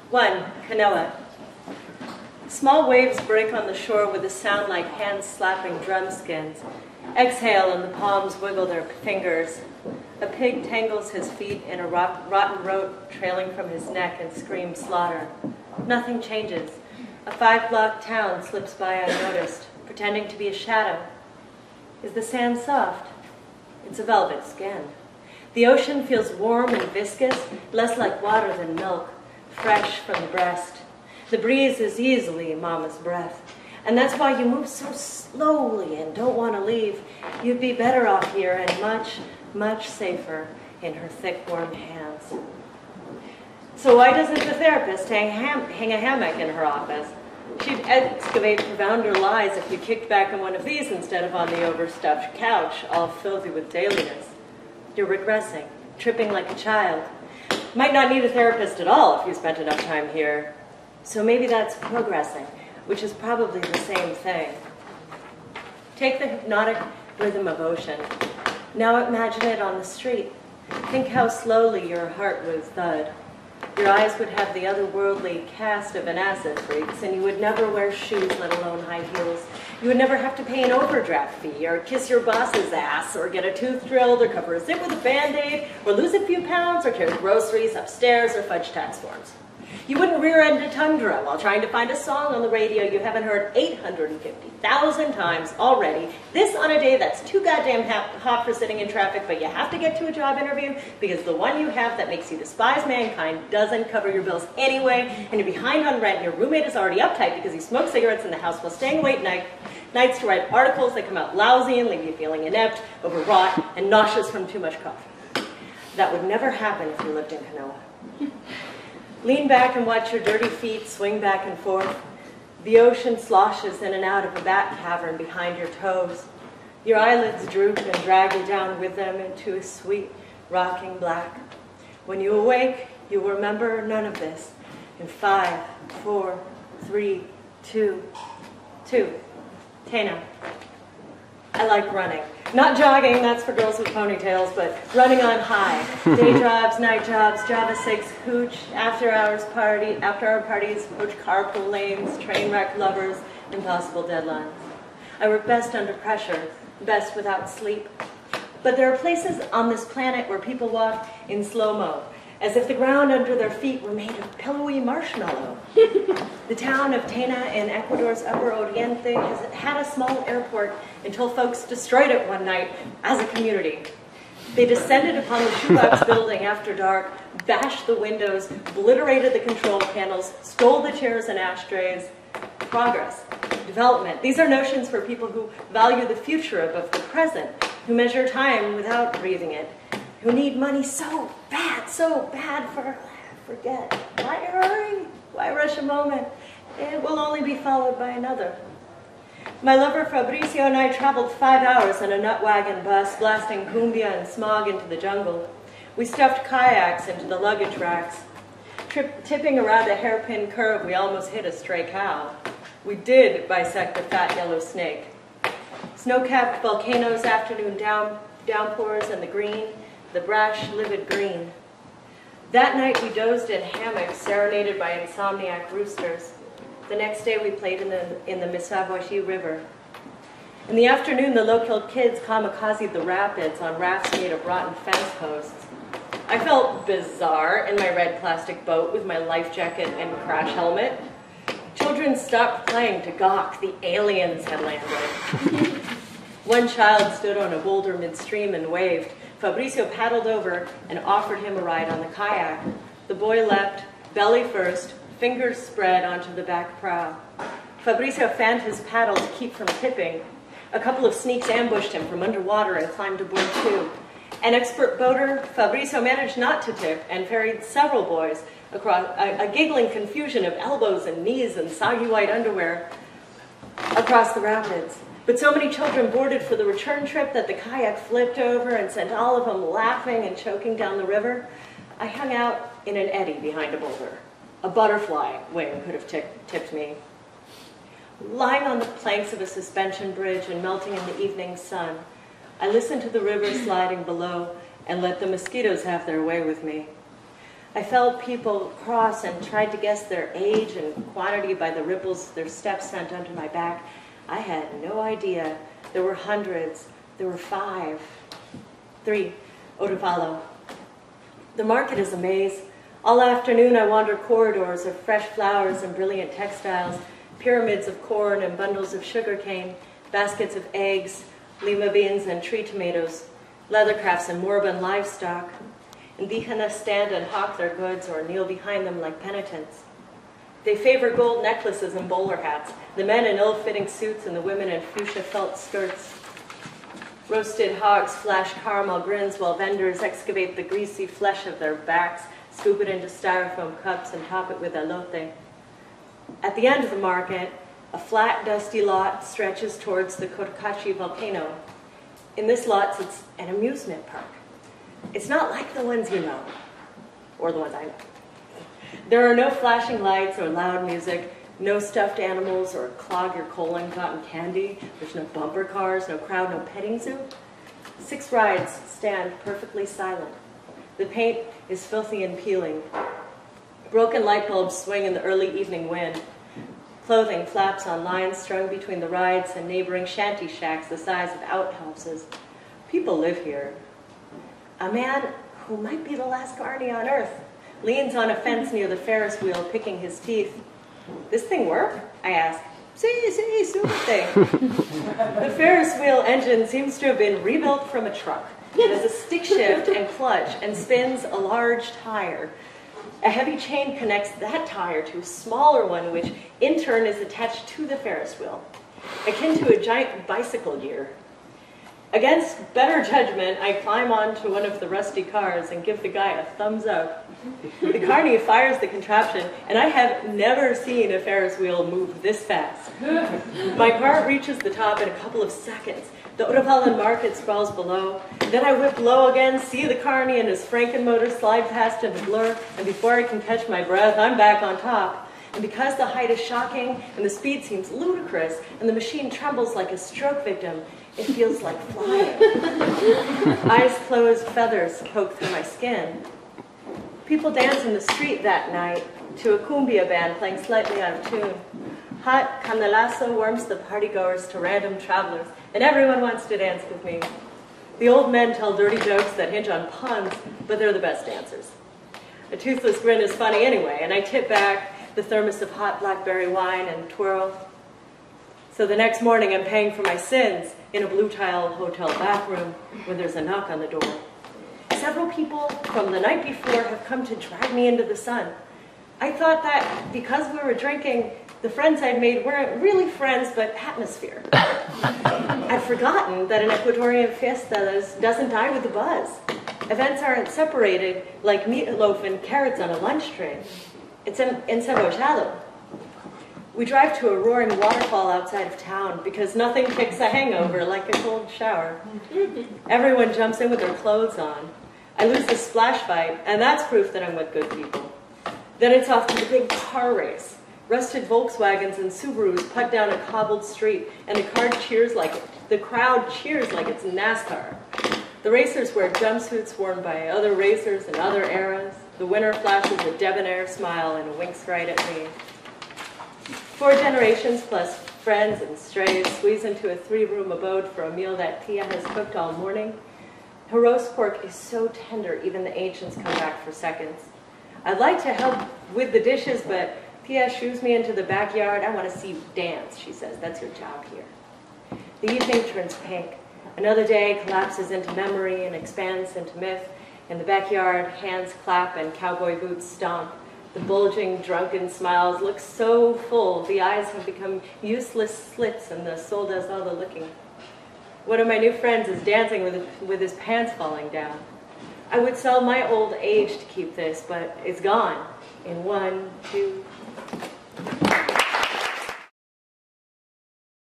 1. Canoa. Small waves break on the shore with a sound like hands slapping drum skins. Exhale and the palms wiggle their fingers. A pig tangles his feet in a rotten rope trailing from his neck and screams slaughter. Nothing changes. A 5-block town slips by unnoticed, pretending to be a shadow. Is the sand soft? It's a velvet skin. The ocean feels warm and viscous, less like water than milk, fresh from the breast. The breeze is easily mama's breath. And that's why you move so slowly and don't want to leave. You'd be better off here and much, much safer in her thick, warm hands. So why doesn't the therapist hang a hammock in her office? She'd excavate profounder lies if you kicked back on one of these instead of on the overstuffed couch, all filthy with dailiness. You're regressing, tripping like a child. Might not need a therapist at all if you spent enough time here. So maybe that's progressing, which is probably the same thing. Take the hypnotic rhythm of ocean. Now imagine it on the street. Think how slowly your heart would thud. Your eyes would have the otherworldly cast of an acid freaks, and you would never wear shoes, let alone high heels. You would never have to pay an overdraft fee, or kiss your boss's ass, or get a tooth drilled, or cover a zip with a Band-Aid, or lose a few pounds, or carry groceries upstairs, or fudge tax forms. You wouldn't rear-end a tundra while trying to find a song on the radio you haven't heard 850,000 times already. This on a day that's too goddamn hot for sitting in traffic, but you have to get to a job interview because the one you have that makes you despise mankind doesn't cover your bills anyway, and you're behind on rent, and your roommate is already uptight because he smokes cigarettes in the house while staying awake nights to write articles that come out lousy and leave you feeling inept, overwrought, and nauseous from too much coffee. That would never happen if you lived in Canoa. Lean back and watch your dirty feet swing back and forth. The ocean sloshes in and out of a bat cavern behind your toes. Your eyelids droop and drag you down with them into a sweet, rocking black. When you awake, you will remember none of this. In 5, 4, 3, 2, 2. Tena. I like running. Not jogging, that's for girls with ponytails, but running on high. Day jobs, night jobs, Java 6, hooch, after-hour parties, coach carpool lanes, train wreck lovers, impossible deadlines. I work best under pressure, best without sleep. But there are places on this planet where people walk in slow-mo, as if the ground under their feet were made of pillowy marshmallow. The town of Tena in Ecuador's Upper Oriente has had a small airport until folks destroyed it one night as a community. They descended upon the shoebox building after dark, bashed the windows, obliterated the control panels, stole the chairs and ashtrays. Progress, development. These are notions for people who value the future above the present, who measure time without breathing it, who need money so bad forget. Why hurry? Why rush a moment? It will only be followed by another. My lover Fabricio and I traveled 5 hours in a nut wagon bus, blasting cumbia and smog into the jungle. We stuffed kayaks into the luggage racks. Tipping around a hairpin curve, we almost hit a stray cow. We did bisect a fat yellow snake. Snow-capped volcanoes, afternoon downpours, and the brash, livid green. That night we dozed in hammocks, serenaded by insomniac roosters. The next day we played in the Missaguashi River. In the afternoon, the local kids kamikazed the rapids on rafts made of rotten fence posts. I felt bizarre in my red plastic boat with my life jacket and crash helmet. Children stopped playing to gawk. The aliens had landed. One child stood on a boulder midstream and waved. Fabricio paddled over and offered him a ride on the kayak. The boy leapt, belly first, fingers spread onto the back prow. Fabricio fanned his paddle to keep from tipping. A couple of sneaks ambushed him from underwater and climbed aboard too. An expert boater, Fabricio managed not to tip and ferried several boys across a giggling confusion of elbows and knees and soggy white underwear across the rapids. But so many children boarded for the return trip that the kayak flipped over and sent all of them laughing and choking down the river. I hung out in an eddy behind a boulder. A butterfly wing could have tipped me. Lying on the planks of a suspension bridge and melting in the evening sun, I listened to the river sliding below and let the mosquitoes have their way with me. I felt people cross and tried to guess their age and quantity by the ripples their steps sent under my back. I had no idea. There were hundreds. There were 5. 3. Otavalo. The market is a maze. All afternoon I wander corridors of fresh flowers and brilliant textiles, pyramids of corn and bundles of sugarcane, baskets of eggs, lima beans and tree tomatoes, leathercrafts and moribund livestock. Indígenas stand and hawk their goods or kneel behind them like penitents. They favor gold necklaces and bowler hats, the men in ill-fitting suits and the women in fuchsia felt skirts. Roasted hogs flash caramel grins while vendors excavate the greasy flesh of their backs, scoop it into styrofoam cups, and top it with elote. At the end of the market, a flat, dusty lot stretches towards the Cotacachi volcano. In this lot sits an amusement park. It's not like the ones you know, or the ones I know. There are no flashing lights or loud music, no stuffed animals or clog your colon cotton candy. There's no bumper cars, no crowd, no petting zoo. 6 rides stand perfectly silent. The paint is filthy and peeling. Broken light bulbs swing in the early evening wind. Clothing flaps on lines strung between the rides and neighboring shanty shacks the size of outhouses. People live here. A man who might be the last Carney on Earth leans on a fence near the Ferris wheel, picking his teeth. This thing work? I ask. Sí, súbete. The Ferris wheel engine seems to have been rebuilt from a truck. It has a stick shift and clutch and spins a large tire. A heavy chain connects that tire to a smaller one, which in turn is attached to the Ferris wheel, akin to a giant bicycle gear. Against better judgment, I climb onto one of the rusty cars and give the guy a thumbs up. The carny fires the contraption, and I have never seen a Ferris wheel move this fast. My car reaches the top in a couple of seconds. The Otavalan market sprawls below. Then I whip low again, see the carny and his Frankenmotor slide past in a blur, and before I can catch my breath, I'm back on top. And because the height is shocking, and the speed seems ludicrous, and the machine trembles like a stroke victim, it feels like flying. Eyes closed, feathers poke through my skin. People dance in the street that night to a cumbia band playing slightly out of tune. Hot canelazo warms the partygoers to random travelers, and everyone wants to dance with me. The old men tell dirty jokes that hinge on puns, but they're the best dancers. A toothless grin is funny anyway, and I tip back the thermos of hot blackberry wine and twirl. So the next morning I'm paying for my sins in a blue-tile hotel bathroom when there's a knock on the door. Several people from the night before have come to drag me into the sun. I thought that because we were drinking, the friends I'd made weren't really friends, but atmosphere. I'd forgotten that an Ecuadorian fiesta doesn't die with the buzz. Events aren't separated like meatloaf and carrots on a lunch tray. It's encebollado. We drive to a roaring waterfall outside of town because nothing kicks a hangover like a cold shower. Everyone jumps in with their clothes on. I lose the splash fight, and that's proof that I'm with good people. Then it's off to the big car race. Rusted Volkswagens and Subarus putt down a cobbled street, and the crowd cheers like it's NASCAR. The racers wear jumpsuits worn by other racers in other eras. The winner flashes a debonair smile and winks right at me. 4 generations plus friends and strays squeeze into a 3-room abode for a meal that Tia has cooked all morning. Her roast pork is so tender, even the ancients come back for seconds. I'd like to help with the dishes, but Tia shoos me into the backyard. I want to see you dance, she says. That's your job here. The evening turns pink. Another day collapses into memory and expands into myth. In the backyard, hands clap and cowboy boots stomp. The bulging, drunken smiles look so full, the eyes have become useless slits and the soul does all the licking. One of my new friends is dancing with his pants falling down. I would sell my old age to keep this, but it's gone in 1, 2,